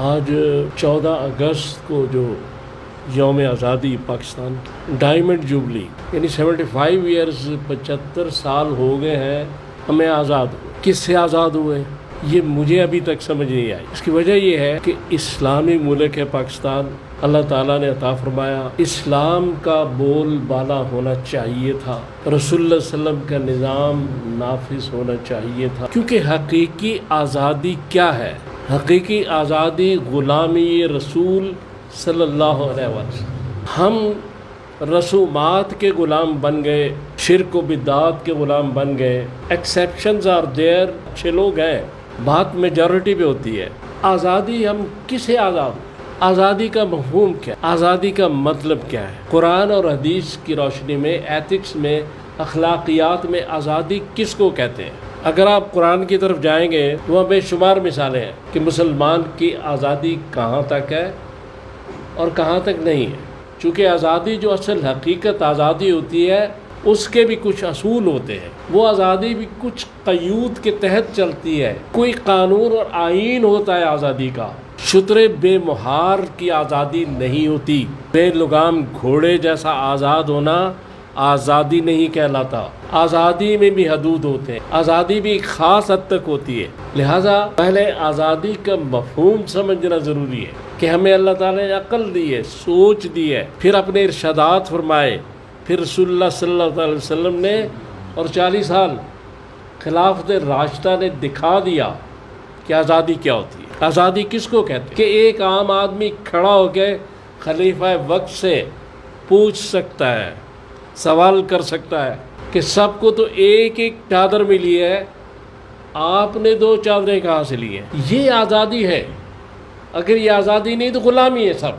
آج 14 اگست کو جو یوم آزادی پاکستان ڈائمنڈ جوبلی یعنی 75 ایئرز 75 سال ہو گئے ہیں ہمیں آزاد ہوئے. کس سے آزاد ہوئے یہ مجھے ابھی تک سمجھ نہیں آئی. اس کی وجہ یہ ہے کہ اسلامی ملک ہے پاکستان. اللہ تعالیٰ نے عطا فرمایا اسلام کا بول بالا ہونا چاہیے تھا, رسول اللہ صلی اللہ علیہ وسلم کا نظام نافذ ہونا چاہیے تھا. کیونکہ حقیقی آزادی کیا ہے؟ حقیقی آزادی غلامی رسول صلی اللہ علیہ وسلم. ہم رسومات کے غلام بن گئے, شرک و بدعات کے غلام بن گئے. ایکسیپشنز آر دیئر, اچھے لوگ ہیں, بات میجورٹی پہ ہوتی ہے. آزادی ہم کسے آزاد؟ آزادی کا مفہوم کیا؟ آزادی کا مطلب کیا ہے؟ قرآن اور حدیث کی روشنی میں, ایتھکس میں, اخلاقیات میں آزادی کس کو کہتے ہیں؟ اگر آپ قرآن کی طرف جائیں گے تو وہاں بے شمار مثالیں ہیں کہ مسلمان کی آزادی کہاں تک ہے اور کہاں تک نہیں ہے. چونکہ آزادی جو اصل حقیقت آزادی ہوتی ہے اس کے بھی کچھ اصول ہوتے ہیں. وہ آزادی بھی کچھ قیود کے تحت چلتی ہے. کوئی قانون اور آئین ہوتا ہے آزادی کا. شتر بے مہار کی آزادی نہیں ہوتی. بے لگام گھوڑے جیسا آزاد ہونا آزادی نہیں کہلاتا. آزادی میں بھی حدود ہوتے ہیں, آزادی بھی ایک خاص حد تک ہوتی ہے. لہٰذا پہلے آزادی کا مفہوم سمجھنا ضروری ہے کہ ہمیں اللہ تعالیٰ نے عقل دی ہے, سوچ دی ہے, پھر اپنے ارشادات فرمائے, پھر رسول اللہ صلی اللہ علیہ وسلم نے اور 40 سال خلافت راشدہ نے دکھا دیا کہ آزادی کیا ہوتی ہے. آزادی کس کو کہتے ہیں؟ کہ ایک عام آدمی کھڑا ہو کے خلیفہ وقت سے پوچھ سکتا ہے, سوال کر سکتا ہے کہ سب کو تو ایک ایک چادر ملی ہے, آپ نے 2 چادریں کہاں سے لی ہیں؟ یہ آزادی ہے. اگر یہ آزادی نہیں تو غلامی ہے سب.